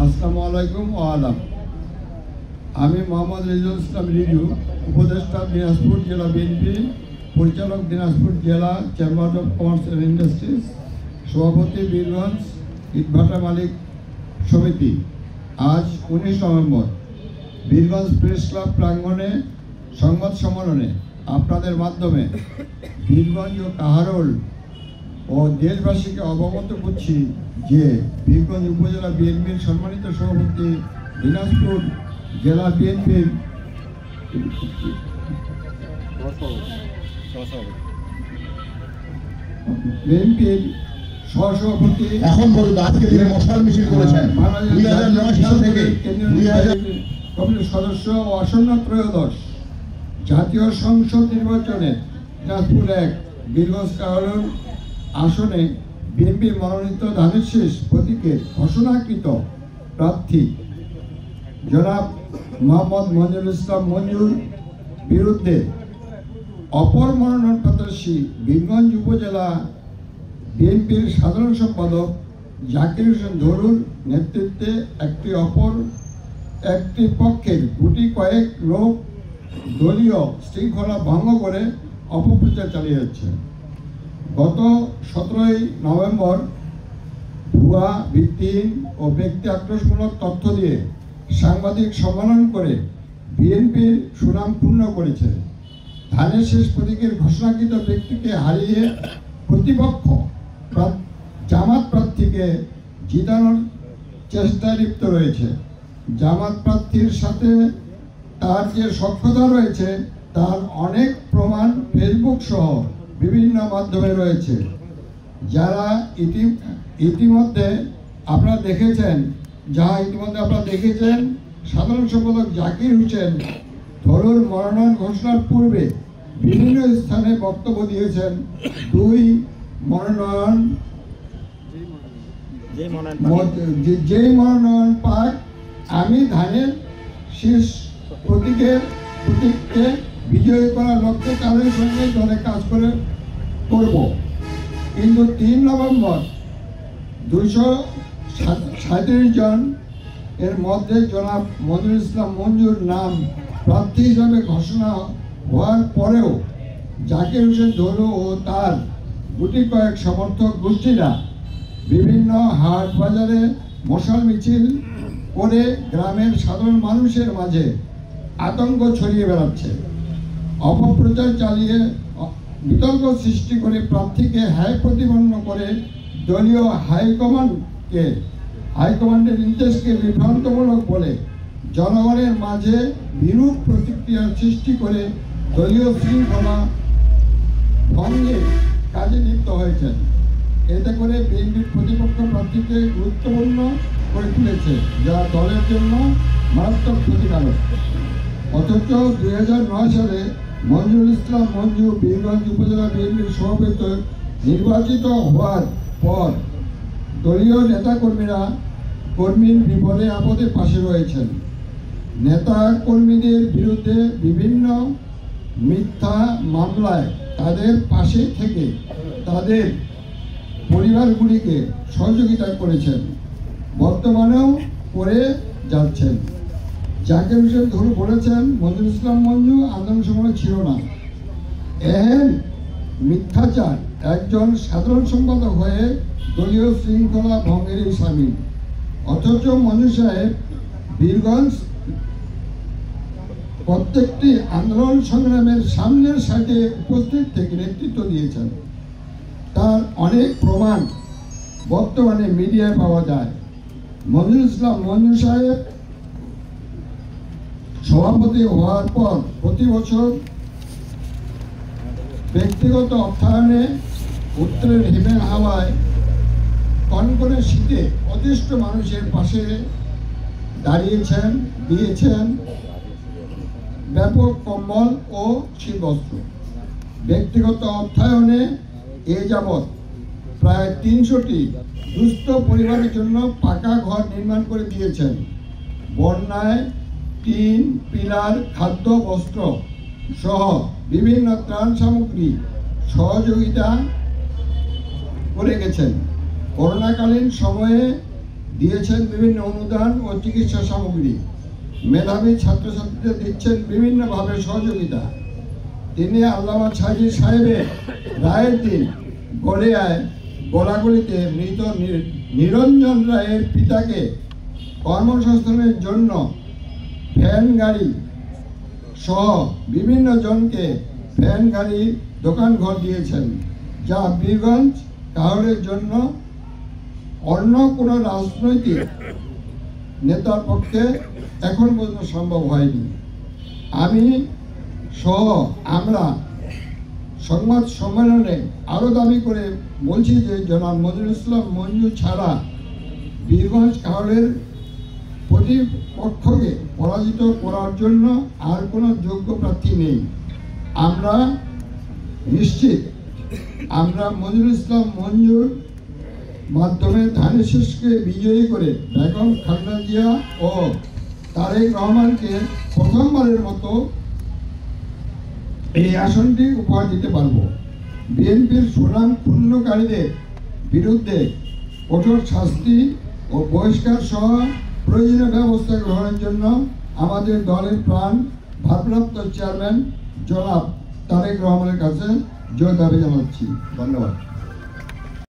আসসালামু আলাইকুম ওয়া আলাম। আমি মোহাম্মদ রিজুল ইসলাম রিজু, উপদেষ্টা দিনাজপুর জেলা বিএনপি, পরিচালক দিনাজপুর জেলা chamber of commerce and industries, সভাপতি বীরগঞ্জ ইটভাটা মালিক সমিতি। আজ 19 নভেম্বর বীরগঞ্জ প্রেস ক্লাব প্রাঙ্গণে সংবাদ সম্মেলনে আপনাদের মাধ্যমে বীরগঞ্জ ও কাহারোল ও দেশবাসীকে অবগত করছি যে বীরগঞ্জ উপজেলা বিএনপির সম্মানিত সভাপতি, দিনাজপুর জেলা বিএনপির সহসভাপতি এখন পর্যন্ত আজকে দিনে মশাল মিছিল করেছেন 2009 সাল থেকে কমিটির সদস্য ও আসন্ন ত্রয়োদশ জাতীয় সংসদ নির্বাচনে দিনাজপুর 1 বীরগঞ্জ কাহারোল আসনে বিএনপির মনোনীত ধানের শীষ প্রতীকের ঘোষণাকৃত প্রার্থী জনাব মোহাম্মদ মঞ্জুরুল ইসলাম মঞ্জুর বিরুদ্ধে অপর মনোনয়ন প্রত্যাশী বীরগঞ্জ উপজেলা বিএনপির সাধারণ সম্পাদক জাকির হোসেন ধরুর নেতৃত্বে একটি পক্ষের গুটি কয়েক লোক দলীয় শৃঙ্খলা ভঙ্গ করে অপপ্রচার চালিয়ে যাচ্ছে। গত 17 নভেম্বর ভুয়া, ভিত্তিহীন ও ব্যক্তি আক্রোশমূলক তথ্য দিয়ে সাংবাদিক সম্মেলন করে বিএনপির সুনাম ক্ষুণ্ণ করেছে। ধানের শীষ প্রতীকের ঘোষণাকৃত ব্যক্তিকে হারিয়ে প্রতিপক্ষ জামাত প্রার্থীকে জিতানোর চেষ্টায় লিপ্ত রয়েছে। জামাত প্রার্থীর সাথে তার যে সখ্যতা রয়েছে তার অনেক প্রমাণ ফেসবুক সহ বিভিন্ন মাধ্যমে রয়েছে। যারা ইতিমধ্যে আপনারা দেখেছেন সাধারণ সম্পাদক জাকির হোসেন ধরুর মনোনয়ন ঘোষণার পূর্বে বিভিন্ন স্থানে বক্তব্য দিয়েছেন। যেই মনোনয়ন পাক আমি ধানের শীষ প্রতীককে বিজয়ী করার লক্ষ্যে তাদের সঙ্গে দলে কাজ করব। কিন্তু 3 নভেম্বর 237 জন এর মধ্যে জনাব মঞ্জুরুল ইসলাম মঞ্জুর নাম প্রার্থী হিসাবে ঘোষণা হওয়ার পরেও জাকির হোসেন ধরু ও তার গুটি কয়েক সমর্থক গোষ্ঠীরা বিভিন্ন হাট বাজারে মশাল মিছিল করে গ্রামের সাধারণ মানুষের মাঝে আতঙ্ক ছড়িয়ে বেড়াচ্ছে। অপপ্রচার চালিয়ে বিতর্ক সৃষ্টি করে প্রার্থীকে প্রতিপন্ন করে দলীয় হাইকমান্ডের নির্দেশকে বিভ্রান্তমূলক বলে জনগণের মাঝে বিরূপ প্রতিক্রিয়ার সৃষ্টি করে দলীয় শৃঙ্খলা ভঙ্গের কাজে লিপ্ত হয়েছেন। এতে করে বিএনপির প্রতিপক্ষ প্রার্থীকে গুরুত্বপূর্ণ করে তুলেছে, যা দলের জন্য মারাত্মক ক্ষতিকারক। অথচ 2009 সালে মঞ্জুরুল ইসলাম মঞ্জু বীরগঞ্জ উপজেলা বিএনপির সভাপতি নির্বাচিত হওয়ার পর দলীয় কর্মীর বিপদে আপদে পাশে রয়েছেন। নেতা কর্মীদের বিরুদ্ধে বিভিন্ন মিথ্যা মামলায় তাদের পাশে থেকে তাদের পরিবারগুলিকে সহযোগিতা করেছেন, বর্তমানেও করে যাচ্ছেন। জাকির হোসেন ধরু বলেছেন মঞ্জুরুল ইসলাম মঞ্জু আন্দোলন সময় ছিল না। এহেন মিথ্যাচার একজন সাধারণ সম্পাদক হয়ে দলীয় শৃঙ্খলা ভঙ্গেরই সামিল। অথচ মঞ্জু সাহেব বীরগঞ্জ প্রত্যেকটি আন্দোলন সংগ্রামের সামনের সারিতে উপস্থিত থেকে নেতৃত্ব দিয়েছেন। তার অনেক প্রমাণ বর্তমানে মিডিয়ায় পাওয়া যায়। মঞ্জুরুল ইসলাম মঞ্জু সাহেব সভাপতি হওয়ার পর প্রতি বছর ব্যক্তিগত অর্থায়নে উত্তরের হিমেল হাওয়ায় কনকনে শীতে অতিষ্ঠ মানুষের পাশে দিয়েছেন ব্যাপক কম্বল ও শীতবস্ত্র। ব্যক্তিগত অর্থায়নে এ যাবৎ প্রায় 300টি দুস্থ পরিবারের জন্য পাকা ঘর নির্মাণ করে দিয়েছেন। বন্যায় টিন, পিলার, খাদ্য, বস্ত্র সহ বিভিন্ন ত্রাণ সামগ্রী সহযোগিতা করে গেছেন। করোনাকালীন সময়ে দিয়েছেন বিভিন্ন অনুদান ও চিকিৎসা সামগ্রী। মেধাবী ছাত্রছাত্রীদের দিচ্ছেন বিভিন্নভাবে সহযোগিতা। তিনি আল্লামা ছাজি সাহেবের রায়ের দিন গড়িয়ায় গোলাগুলিতে মৃত নিরঞ্জন রায়ের পিতাকে কর্মসংস্থানের জন্য ভ্যান গাড়ি সহ বিভিন্ন জনকে ভ্যান গাড়ি দোকান ঘর দিয়েছেন, যা বীরগঞ্জ কাউরের জন্য অন্য কোনো রাজনৈতিক নেতার পক্ষে এখন পর্যন্ত সম্ভব হয়নি। আমি সহ আমরা সংবাদ সম্মেলনে আরও দাবি করে বলছি যে জনাব মনিরুল ইসলাম মঞ্জু ছাড়া বীরগঞ্জ কাউরের প্রতিপক্ষকে পরাজিত করার জন্য আর কোনো যোগ্য প্রার্থী নেই। আমরা নিশ্চিত আমরা মনিরুল ইসলাম মঞ্জুর মাধ্যমে ধানের শীষকে বিজয়ী করে বেগম খালেদা জিয়া ও তারেক রহমানকে প্রথমবারের মতো এই আসনটি উপহার দিতে পারব। বিএনপির সুনাম ক্ষুণ্ণকারীদের বিরুদ্ধে কঠোর শাস্তি ও বহিষ্কার সহ প্রয়োজনীয় ব্যবস্থা গ্রহণের জন্য আমাদের দলের ভারপ্রাপ্ত চেয়ারম্যান জনাব তারেক রহমানের কাছে জোর দাবি জানাচ্ছি। ধন্যবাদ।